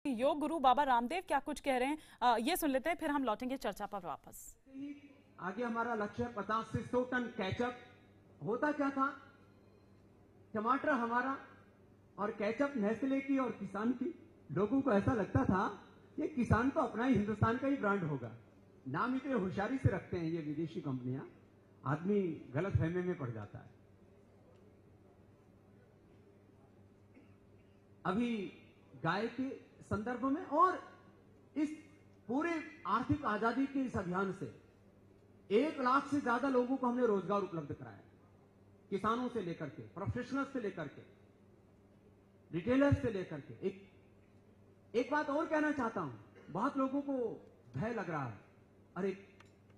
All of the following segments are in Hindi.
योग गुरु बाबा रामदेव क्या कुछ कह रहे हैं, ये सुन लेते हैं, फिर हम लौटेंगे चर्चा पर वापस। आगे हमारा लक्ष्य 50 से 100 टन केचप। होता क्या था, टमाटर हमारा और केचप नेस्ले की और किसान की। लोगों को ऐसा लगता था ये किसान तो अपना ही हिंदुस्तान का ही ब्रांड होगा। नाम इतने होशियारी से रखते हैं ये विदेशी कंपनियां, आदमी गलत फहमी में पड़ जाता है। अभी गाय के संदर्भ में और इस पूरे आर्थिक आजादी के इस अभियान से 1 लाख से ज्यादा लोगों को हमने रोजगार उपलब्ध कराया। किसानों से लेकर के, प्रोफेशनल्स से लेकर के, रिटेलर्स से लेकर के। एक बात और कहना चाहता हूं, बहुत लोगों को भय लग रहा है, अरे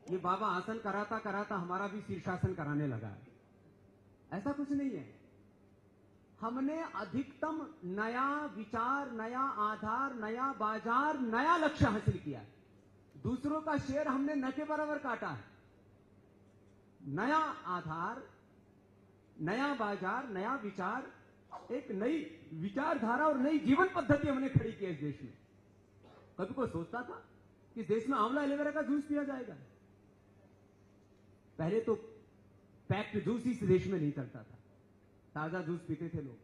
ये बाबा आसन कराता कराता हमारा भी शीर्षासन कराने लगा है। ऐसा कुछ नहीं है। हमने अधिकतम नया विचार, नया आधार, नया बाजार, नया लक्ष्य हासिल किया है। दूसरों का शेर हमने न के बराबर काटा है। नया आधार, नया बाजार, नया विचार, एक नई विचारधारा और नई जीवन पद्धति हमने खड़ी की है इस देश में। कभी कोई सोचता था कि देश में आंवला एलोवेरा का जूस पिया जाएगा? पहले तो पैक्ड जूस इस देश में नहीं चलता था, ताजा जूस पीते थे लोग।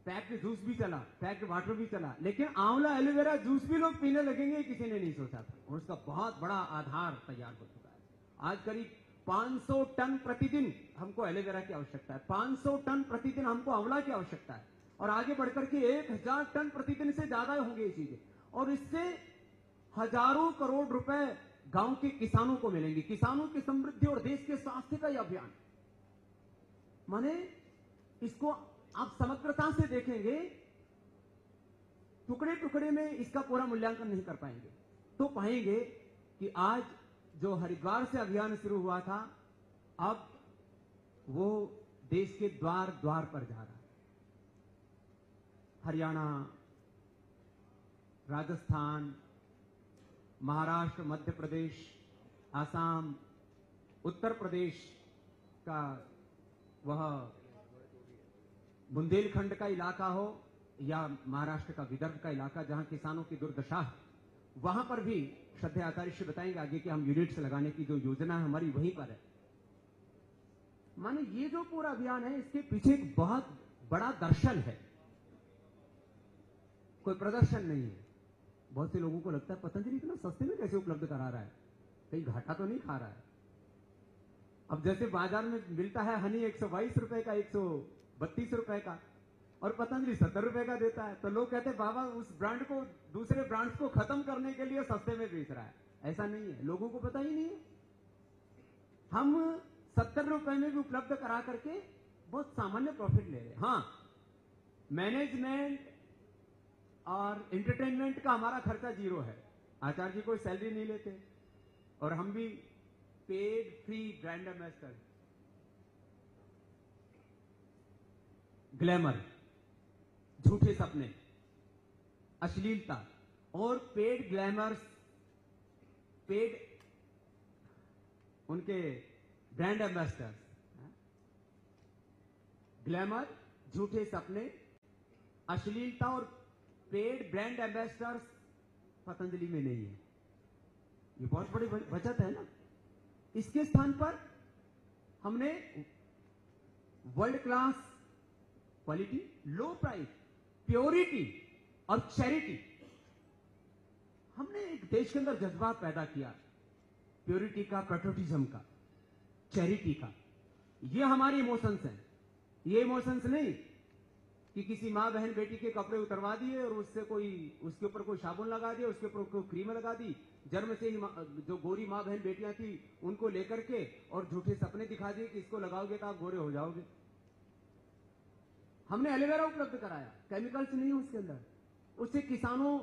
पैक्ड जूस भी चला, पैक्ड वाटर भी चला, लेकिन आंवला एलोवेरा जूस भी लोग पीने लगेंगे किसी ने नहीं सोचा था। और उसका बहुत बड़ा आधार तैयार हो चुका है। आज करीब 500 टन प्रतिदिन हमको एलोवेरा की आवश्यकता है, 500 टन प्रतिदिन हमको आंवला की आवश्यकता है, और आगे बढ़कर के 1000 टन प्रतिदिन से ज्यादा होंगे ये चीजें। और इससे हजारों करोड़ रुपए गांव के किसानों को मिलेंगे। किसानों की समृद्धि और देश के स्वास्थ्य का यह अभियान, माने इसको आप समग्रता से देखेंगे, टुकड़े टुकड़े में इसका पूरा मूल्यांकन नहीं कर पाएंगे, तो पाएंगे कि आज जो हरिद्वार से अभियान शुरू हुआ था, अब वो देश के द्वार द्वार पर जा रहा है। हरियाणा, राजस्थान, महाराष्ट्र, मध्य प्रदेश, आसाम, उत्तर प्रदेश का वह बुंदेलखंड का इलाका हो या महाराष्ट्र का विदर्भ का इलाका, जहां किसानों की दुर्दशा है, वहां पर भी श्रद्धेय आचार्य जी बताएंगे आगे कि हम यूनिट्स लगाने की जो योजना है हमारी वहीं पर है। माने ये जो पूरा अभियान है, इसके पीछे एक बहुत बड़ा दर्शन है, कोई प्रदर्शन नहीं है। बहुत से लोगों को लगता है पतंजलि इतना सस्ते में कैसे उपलब्ध करा रहा है, कहीं घाटा तो नहीं खा रहा है। अब जैसे बाजार में मिलता है हनी 122 रुपए का, 132 रुपए का, और पतंजलि 70 रुपए का देता है, तो लोग कहते हैं बाबा उस ब्रांड को, दूसरे ब्रांड्स को खत्म करने के लिए सस्ते में बेच रहा है। ऐसा नहीं है, लोगों को पता ही नहीं है। हम 70 रुपए में भी उपलब्ध करा करके बहुत सामान्य प्रॉफिट ले रहे हैं। हाँ, मैनेजमेंट और एंटरटेनमेंट का हमारा खर्चा 0 है। आचार्य जी कोई सैलरी नहीं लेते, और हम भी paid free brand ambassador. Glamour, झूठे सपने, अश्लीलता और पेड ग्लैमर्स, पेड उनके ब्रांड एम्बेसडर्स। ग्लैमर, झूठे सपने, अश्लीलता और पेड ब्रांड एम्बेसडर्स पतंजलि में नहीं है। ये बहुत बड़ी बचत है ना। इसके स्थान पर हमने वर्ल्ड क्लास क्वालिटी, लो प्राइस, प्योरिटी और चैरिटी, हमने एक देश के अंदर जज्बा पैदा किया, प्योरिटी का, पैट्रियोटिज्म का, चैरिटी का। ये हमारी इमोशंस हैं। ये इमोशंस नहीं कि किसी माँ बहन बेटी के कपड़े उतरवा दिए और उससे उसके ऊपर कोई साबुन लगा दिया, उसके ऊपर कोई क्रीम लगा दी, जन्म से ही जो गोरी माँ बहन बेटियां थी उनको लेकर के और झूठे सपने दिखा दिए कि इसको लगाओगे तो आप गोरे हो जाओगे। हमने एलोवेरा उपलब्ध कराया, केमिकल्स नहीं है उसके अंदर, उससे किसानों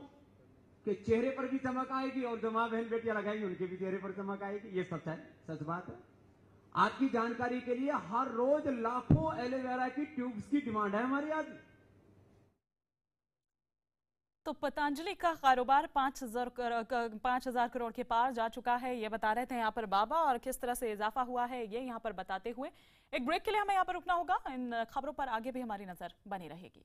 के चेहरे पर भी चमक आएगी और जो माँ बहन बेटियां लगाएंगी उनके भी चेहरे पर चमक आएगी। ये सच है, सच बात है। आपकी जानकारी के लिए हर रोज लाखों एलोवेरा की ट्यूब्स की डिमांड है हमारी। आज तो पतंजलि का कारोबार 5,000 करोड़ के पार जा चुका है, ये बता रहे थे यहाँ पर बाबा, और किस तरह से इजाफा हुआ है ये यहाँ पर बताते हुए। एक ब्रेक के लिए हमें यहाँ पर रुकना होगा। इन खबरों पर आगे भी हमारी नजर बनी रहेगी।